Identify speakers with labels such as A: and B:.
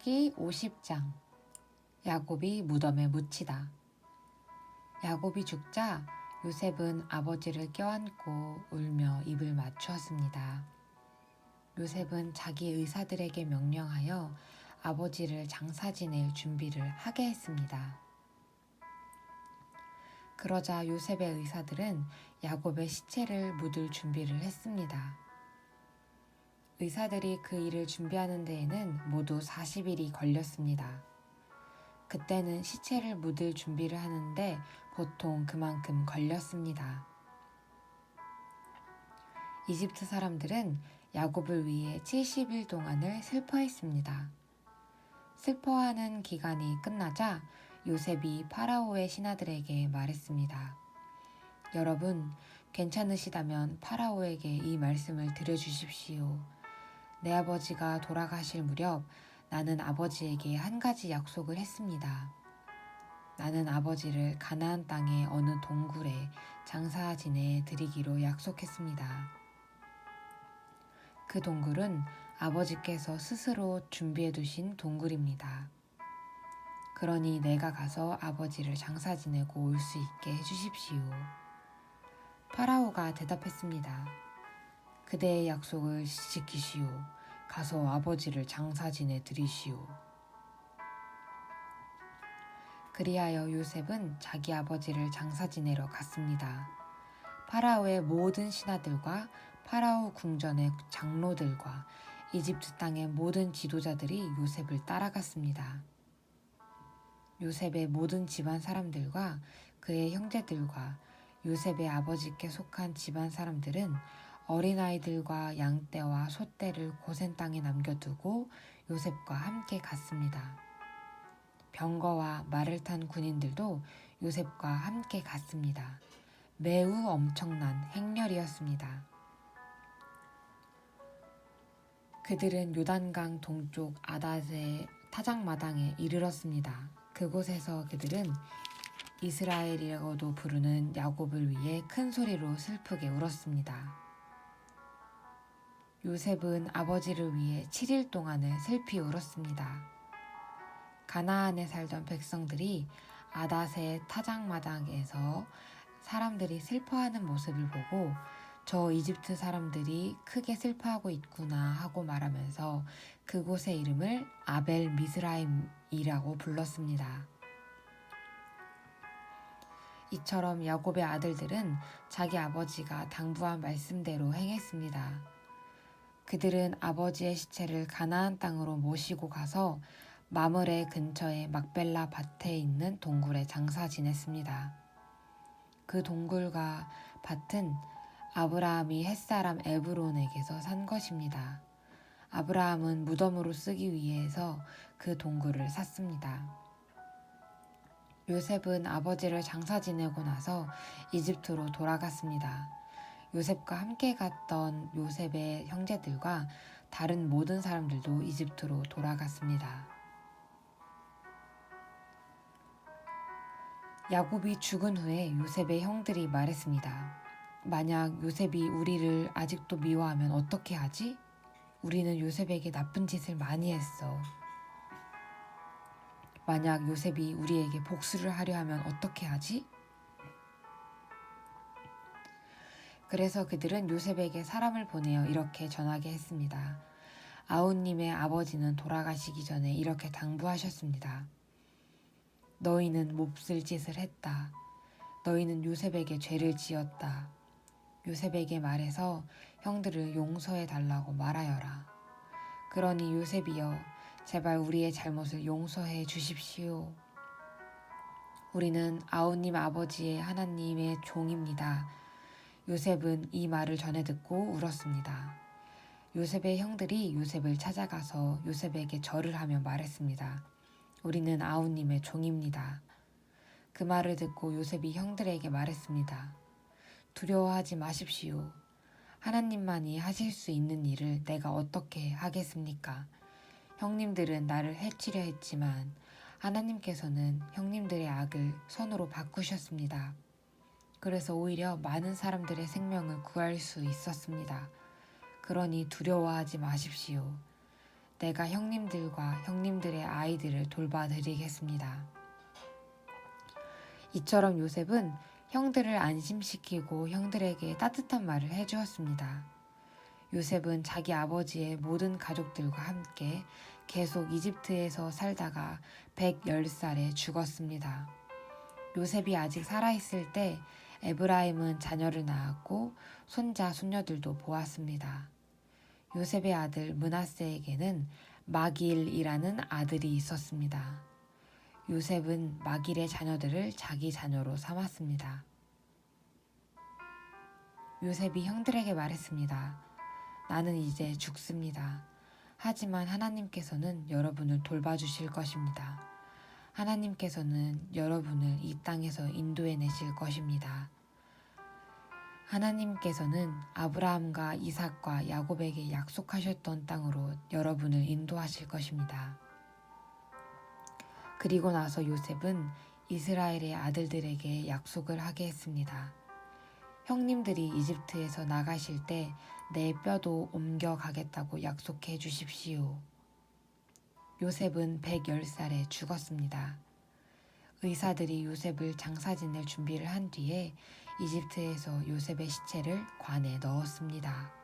A: 창세기 50장. 야곱이 무덤에 묻히다. 야곱이 죽자 요셉은 아버지를 껴안고 울며 입을 맞추었습니다. 요셉은 자기 의사들에게 명령하여 아버지를 장사 지낼 준비를 하게 했습니다. 그러자 요셉의 의사들은 야곱의 시체를 묻을 준비를 했습니다. 의사들이 그 일을 준비하는 데에는 모두 40일이 걸렸습니다. 그때는 시체를 묻을 준비를 하는데 보통 그만큼 걸렸습니다. 이집트 사람들은 야곱을 위해 70일 동안을 슬퍼했습니다. 슬퍼하는 기간이 끝나자 요셉이 파라오의 신하들에게 말했습니다. 여러분, 괜찮으시다면 파라오에게 이 말씀을 들려주십시오. 내 아버지가 돌아가실 무렵 나는 아버지에게 한 가지 약속을 했습니다. 나는 아버지를 가나안 땅의 어느 동굴에 장사 지내 드리기로 약속했습니다. 그 동굴은 아버지께서 스스로 준비해 두신 동굴입니다. 그러니 내가 가서 아버지를 장사 지내고 올 수 있게 해주십시오. 파라오가 대답했습니다. 그대의 약속을 지키시오. 가서 아버지를 장사 지내 드리시오. 그리하여 요셉은 자기 아버지를 장사 지내러 갔습니다. 파라오의 모든 신하들과 파라오 궁전의 장로들과 이집트 땅의 모든 지도자들이 요셉을 따라갔습니다. 요셉의 모든 집안 사람들과 그의 형제들과 요셉의 아버지께 속한 집안 사람들은 어린아이들과 양떼와 소떼를 고센 땅에 남겨두고 요셉과 함께 갔습니다. 병거와 말을 탄 군인들도 요셉과 함께 갔습니다. 매우 엄청난 행렬이었습니다. 그들은 요단강 동쪽 아닷의 타작마당에 이르렀습니다. 그곳에서 그들은 이스라엘이라고도 부르는 야곱을 위해 큰 소리로 슬프게 울었습니다. 요셉은 아버지를 위해 7일 동안을 슬피 울었습니다. 가나안에 살던 백성들이 아닷의 타작마당에서 사람들이 슬퍼하는 모습을 보고 저 이집트 사람들이 크게 슬퍼하고 있구나 하고 말하면서 그곳의 이름을 아벨 미스라임이라고 불렀습니다. 이처럼 야곱의 아들들은 자기 아버지가 당부한 말씀대로 행했습니다. 그들은 아버지의 시체를 가나안 땅으로 모시고 가서 마므레 근처의 막벨라 밭에 있는 동굴에 장사 지냈습니다. 그 동굴과 밭은 아브라함이 햇사람 에브론에게서 산 것입니다. 아브라함은 무덤으로 쓰기 위해서 그 동굴을 샀습니다. 요셉은 아버지를 장사 지내고 나서 이집트로 돌아갔습니다. 요셉과 함께 갔던 요셉의 형제들과 다른 모든 사람들도 이집트로 돌아갔습니다. 야곱이 죽은 후에 요셉의 형들이 말했습니다. 만약 요셉이 우리를 아직도 미워하면 어떻게 하지? 우리는 요셉에게 나쁜 짓을 많이 했어. 만약 요셉이 우리에게 복수를 하려 하면 어떻게 하지? 그래서 그들은 요셉에게 사람을 보내어 이렇게 전하게 했습니다. 아우님의 아버지는 돌아가시기 전에 이렇게 당부하셨습니다. 너희는 몹쓸 짓을 했다. 너희는 요셉에게 죄를 지었다. 요셉에게 말해서 형들을 용서해 달라고 말하여라. 그러니 요셉이여, 제발 우리의 잘못을 용서해 주십시오. 우리는 아우님 아버지의 하나님의 종입니다. 요셉은 이 말을 전해 듣고 울었습니다. 요셉의 형들이 요셉을 찾아가서 요셉에게 절을 하며 말했습니다. 우리는 아우님의 종입니다. 그 말을 듣고 요셉이 형들에게 말했습니다. 두려워하지 마십시오. 하나님만이 하실 수 있는 일을 내가 어떻게 하겠습니까? 형님들은 나를 해치려 했지만 하나님께서는 형님들의 악을 선으로 바꾸셨습니다. 그래서 오히려 많은 사람들의 생명을 구할 수 있었습니다. 그러니 두려워하지 마십시오. 내가 형님들과 형님들의 아이들을 돌봐드리겠습니다. 이처럼 요셉은 형들을 안심시키고 형들에게 따뜻한 말을 해주었습니다. 요셉은 자기 아버지의 모든 가족들과 함께 계속 이집트에서 살다가 110살에 죽었습니다. 요셉이 아직 살아있을 때 에브라임은 자녀를 낳았고 손자, 손녀들도 보았습니다. 요셉의 아들 므낫세에게는 마길이라는 아들이 있었습니다. 요셉은 마길의 자녀들을 자기 자녀로 삼았습니다. 요셉이 형들에게 말했습니다. 나는 이제 죽습니다. 하지만 하나님께서는 여러분을 돌봐주실 것입니다. 하나님께서는 여러분을 이 땅에서 인도해내실 것입니다. 하나님께서는 아브라함과 이삭과 야곱에게 약속하셨던 땅으로 여러분을 인도하실 것입니다. 그리고 나서 요셉은 이스라엘의 아들들에게 약속을 하게 했습니다. 형님들이 이집트에서 나가실 때 내 뼈도 옮겨가겠다고 약속해 주십시오. 요셉은 110살에 죽었습니다. 의사들이 요셉을 장사 지낼 준비를 한 뒤에 이집트에서 요셉의 시체를 관에 넣었습니다.